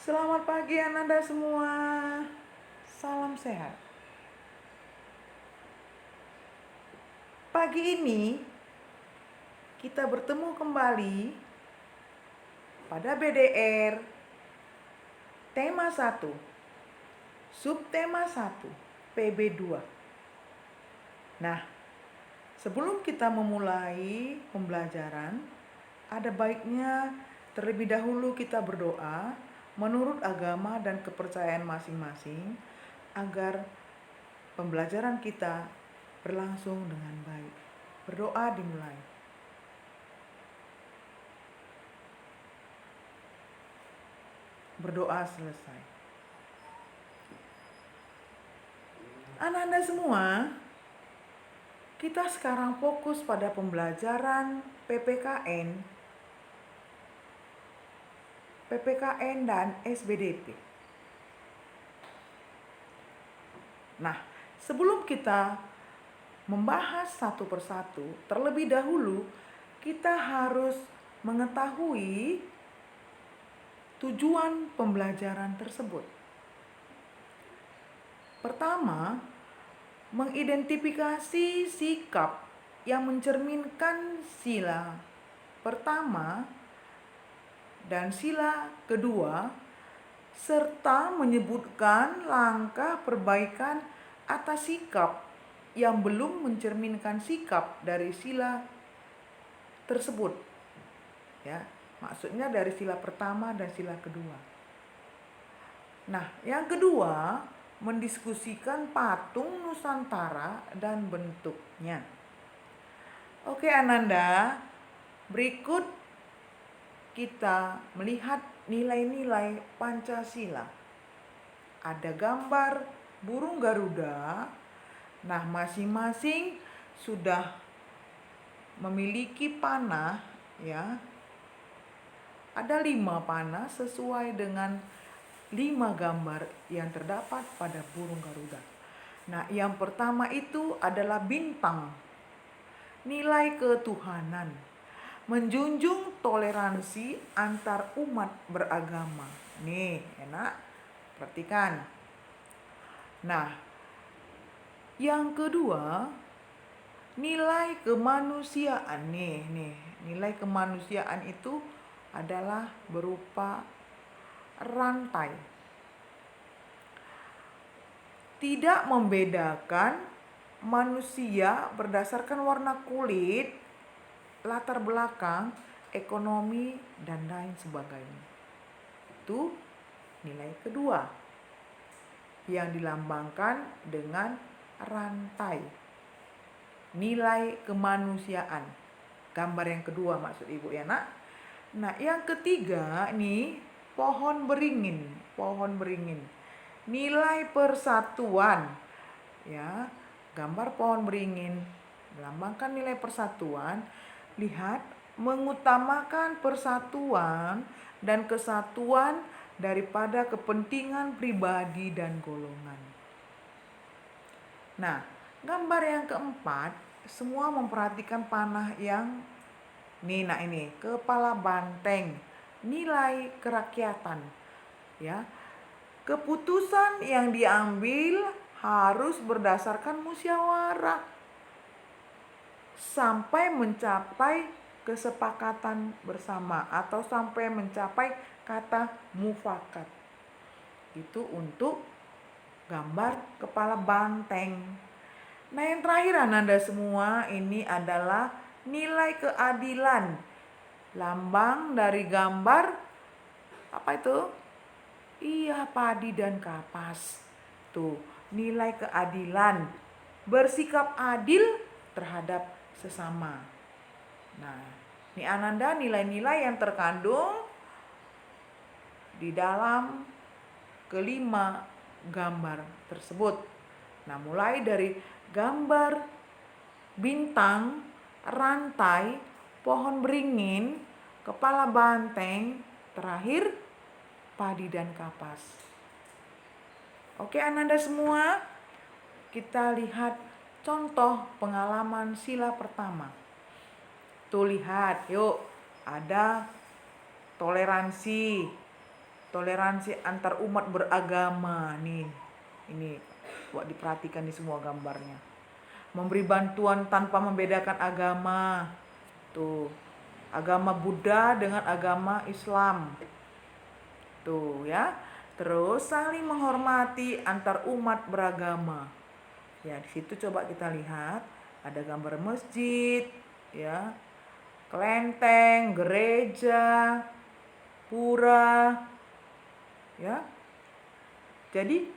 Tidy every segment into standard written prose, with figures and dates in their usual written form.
Selamat pagi Ananda semua. Salam sehat. Pagi ini kita bertemu kembali pada BDR tema 1, subtema 1, PB2. Nah, sebelum kita memulai pembelajaran, ada baiknya terlebih dahulu kita berdoa menurut agama dan kepercayaan masing-masing agar pembelajaran kita berlangsung dengan baik. Berdoa dimulai. Berdoa selesai. Anak-anak semua, kita sekarang fokus pada pembelajaran PPKN dan SBDP. Nah, sebelum kita membahas satu persatu, terlebih dahulu kita harus mengetahui tujuan pembelajaran tersebut. Pertama, mengidentifikasi sikap yang mencerminkan sila pertama dan sila kedua, serta menyebutkan langkah perbaikan atas sikap yang belum mencerminkan sikap dari sila tersebut. Ya, maksudnya dari sila pertama dan sila kedua. Nah, yang kedua, mendiskusikan patung Nusantara dan bentuknya. Oke Ananda, berikut kita melihat nilai-nilai Pancasila. Ada gambar burung Garuda. Nah, masing-masing sudah memiliki panah ya. Ada 5 panah sesuai dengan 5 gambar yang terdapat pada burung Garuda. Nah, yang pertama itu adalah bintang. Nilai ketuhanan. Menjunjung toleransi antar umat beragama. Nih, enak. Perhatikan. Nah, yang kedua, nilai kemanusiaan. Nih, nilai kemanusiaan itu adalah berupa rantai. Tidak membedakan manusia berdasarkan warna kulit, latar belakang, ekonomi, dan lain sebagainya. Itu nilai kedua yang dilambangkan dengan rantai. Nilai kemanusiaan. Gambar yang kedua maksud Ibu ya nak. Nah, yang ketiga nih pohon beringin. Nilai persatuan. Ya, gambar pohon beringin melambangkan nilai persatuan. Lihat, mengutamakan persatuan dan kesatuan daripada kepentingan pribadi dan golongan. Nah, gambar yang keempat, semua memperhatikan panah yang ini kepala banteng, nilai kerakyatan. Ya. Keputusan yang diambil harus berdasarkan musyawarah sampai mencapai kesepakatan bersama atau sampai mencapai kata mufakat. Itu untuk gambar kepala banteng. Nah, yang terakhir Ananda semua, ini adalah nilai keadilan. Lambang dari gambar apa itu? Iya, padi dan kapas. Tuh, nilai keadilan. Bersikap adil terhadap sesama. Nah, ini Ananda nilai-nilai yang terkandung di dalam kelima gambar tersebut. Nah, mulai dari gambar bintang, rantai, pohon beringin, kepala banteng, terakhir padi dan kapas. Oke Ananda semua, kita lihat contoh pengalaman sila pertama. Tuh lihat, yuk, ada toleransi. toleransi antar umat beragama nih. Ini buat diperhatikan di semua gambarnya. Memberi bantuan tanpa membedakan agama. Tuh, agama Buddha dengan agama Islam. Tuh ya. Terus saling menghormati antar umat beragama. Ya, di situ coba kita lihat ada gambar masjid, ya, kelenteng, gereja, pura, ya. Jadi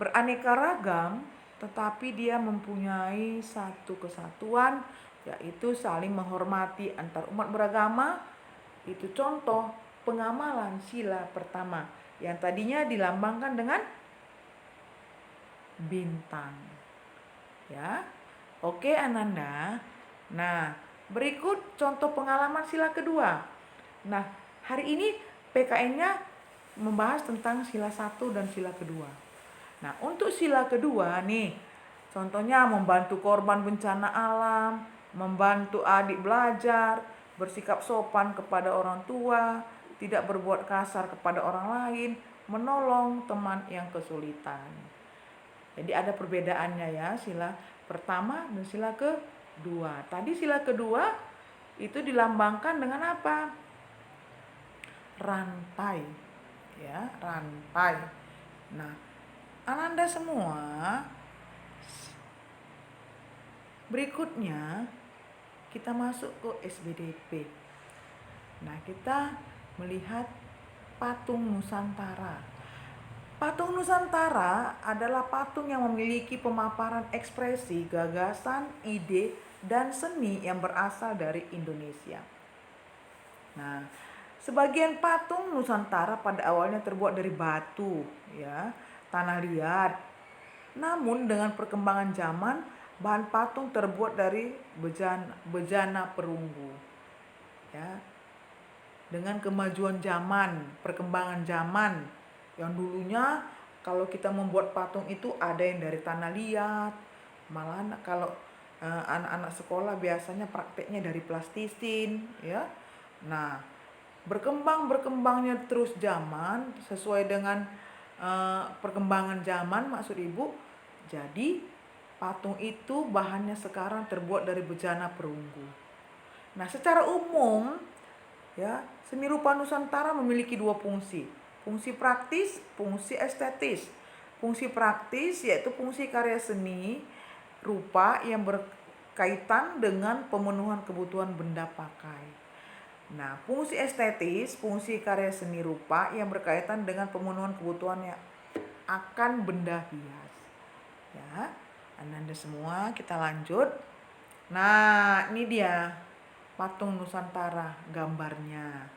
beraneka ragam, tetapi dia mempunyai satu kesatuan, yaitu saling menghormati antar umat beragama. Itu contoh pengamalan sila pertama yang tadinya dilambangkan dengan bintang. Ya. Oke, Ananda. Nah, berikut contoh pengalaman sila kedua. Nah, hari ini PKN-nya membahas tentang sila 1 dan sila kedua. Nah, untuk sila kedua nih, contohnya membantu korban bencana alam, membantu adik belajar, bersikap sopan kepada orang tua, tidak berbuat kasar kepada orang lain, menolong teman yang kesulitan. Jadi ada perbedaannya ya, sila pertama dan sila kedua. Tadi sila kedua itu dilambangkan dengan apa? Rantai. Ya, rantai. Nah, Ananda semua, berikutnya kita masuk ke SBDP. Nah, kita melihat patung Nusantara. Patung Nusantara adalah patung yang memiliki pemaparan ekspresi, gagasan, ide, dan seni yang berasal dari Indonesia. Nah, sebagian patung Nusantara pada awalnya terbuat dari batu, ya, tanah liat. Namun dengan perkembangan zaman, bahan patung terbuat dari bejana perunggu. Ya. Dengan kemajuan zaman, perkembangan zaman, yang dulunya kalau kita membuat patung itu ada yang dari tanah liat, malah kalau anak-anak sekolah biasanya prakteknya dari plastisin, ya. Nah, berkembangnya terus zaman sesuai dengan perkembangan zaman, maksud ibu. Jadi patung itu bahannya sekarang terbuat dari bejana perunggu. Nah, secara umum ya, seni rupa Nusantara memiliki dua fungsi. Fungsi praktis, fungsi estetis. Fungsi praktis yaitu fungsi karya seni rupa yang berkaitan dengan pemenuhan kebutuhan benda pakai. Nah, fungsi estetis, fungsi karya seni rupa yang berkaitan dengan pemenuhan kebutuhan yang akan benda hias. Ya, Ananda semua kita lanjut. Nah, ini dia patung Nusantara gambarnya.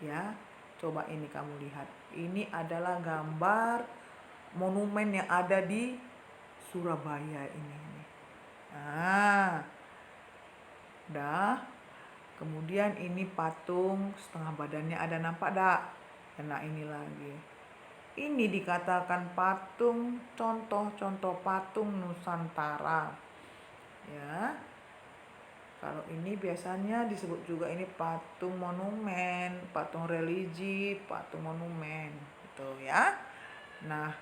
Ya, coba ini kamu lihat. Ini adalah gambar monumen yang ada di Surabaya ini. Nah, dah. Kemudian ini patung setengah badannya ada, nampak dak? Nah, ini lagi. Ini dikatakan patung, contoh-contoh patung Nusantara. Ya. Kalau ini biasanya disebut juga ini patung monumen, patung religi, patung monumen, gitu ya. Nah,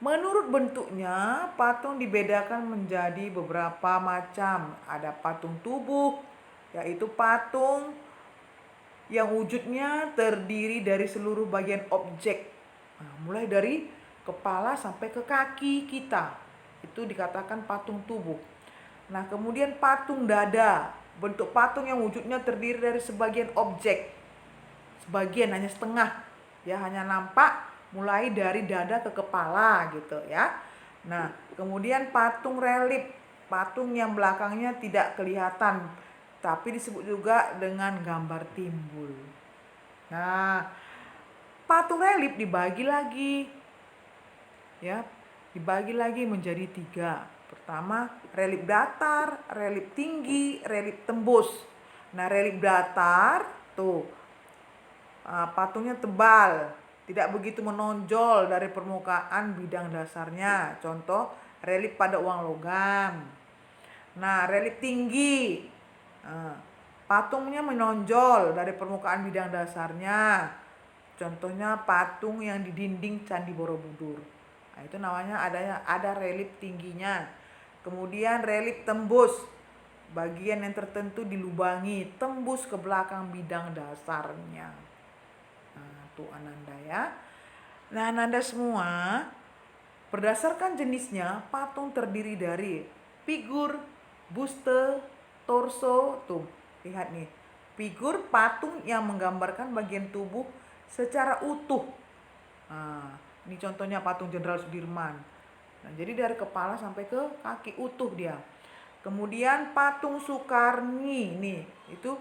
menurut bentuknya patung dibedakan menjadi beberapa macam. Ada patung tubuh, yaitu patung yang wujudnya terdiri dari seluruh bagian objek. Nah, mulai dari kepala sampai ke kaki kita. Itu dikatakan patung tubuh. Nah, kemudian patung dada, bentuk patung yang wujudnya terdiri dari sebagian objek. Sebagian hanya setengah, ya, hanya nampak mulai dari dada ke kepala gitu ya. Nah, kemudian patung relief, patung yang belakangnya tidak kelihatan, tapi disebut juga dengan gambar timbul. Nah, patung relief dibagi lagi, ya, dibagi lagi menjadi 3. Pertama, relief datar, relief tinggi, relief tembus. Nah, relief datar tuh patungnya tebal, tidak begitu menonjol dari permukaan bidang dasarnya. Contoh, relief pada uang logam. Nah, relief tinggi, patungnya menonjol dari permukaan bidang dasarnya. Contohnya patung yang di dinding Candi Borobudur. Nah, itu namanya ada relief tingginya. Kemudian relief tembus, bagian yang tertentu dilubangi, tembus ke belakang bidang dasarnya. Nah, tuh Ananda ya. Nah, Ananda semua, berdasarkan jenisnya, patung terdiri dari figur, buste, torso. Tuh, lihat nih. Figur patung yang menggambarkan bagian tubuh secara utuh. Nah, ini contohnya patung Jenderal Sudirman. Nah, jadi dari kepala sampai ke kaki utuh dia. Kemudian patung Soekarni, nih, itu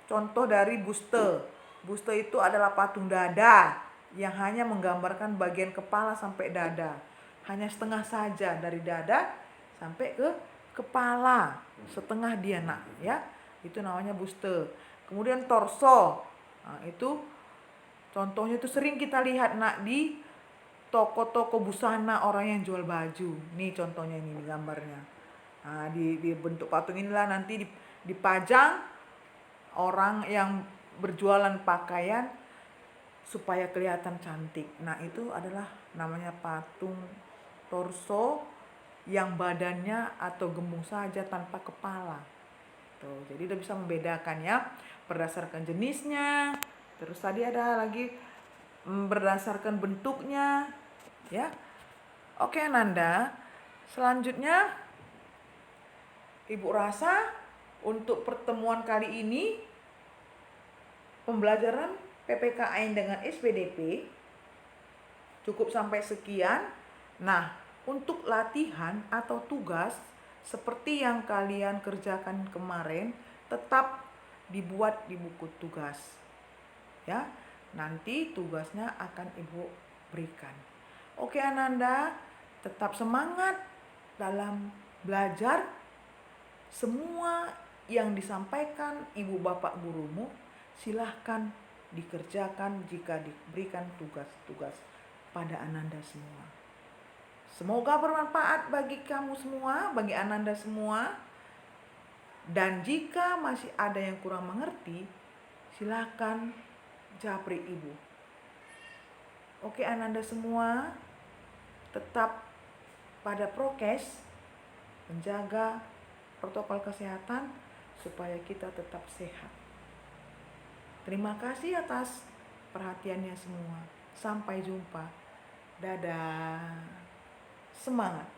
contoh dari buste. Buste itu adalah patung dada yang hanya menggambarkan bagian kepala sampai dada. Hanya setengah saja dari dada sampai ke kepala, setengah dia nak, ya. Itu namanya buste. Kemudian torso. Nah, itu contohnya itu sering kita lihat nak di toko-toko busana orang yang jual baju. Nih contohnya ini gambarnya. Nah, di bentuk patung inilah nanti dipajang orang yang berjualan pakaian supaya kelihatan cantik. Nah, itu adalah namanya patung torso yang badannya atau gembung saja tanpa kepala. Tuh, jadi udah bisa membedakan ya berdasarkan jenisnya. Terus tadi ada lagi berdasarkan bentuknya, ya. Oke Ananda, selanjutnya Ibu rasa untuk pertemuan kali ini pembelajaran PPKN dengan SPDP cukup sampai sekian. Nah, untuk latihan atau tugas seperti yang kalian kerjakan kemarin tetap dibuat di buku tugas. Ya, nanti tugasnya akan Ibu berikan. Oke Ananda, tetap semangat dalam belajar. Semua yang disampaikan ibu bapak gurumu silahkan dikerjakan jika diberikan tugas-tugas pada Ananda semua. Semoga bermanfaat bagi kamu semua, bagi Ananda semua. Dan jika masih ada yang kurang mengerti, silahkan japri ibu. Oke Ananda semua, tetap pada prokes, menjaga protokol kesehatan supaya kita tetap sehat. Terima kasih atas perhatiannya semua. Sampai jumpa. Dadah. Semangat.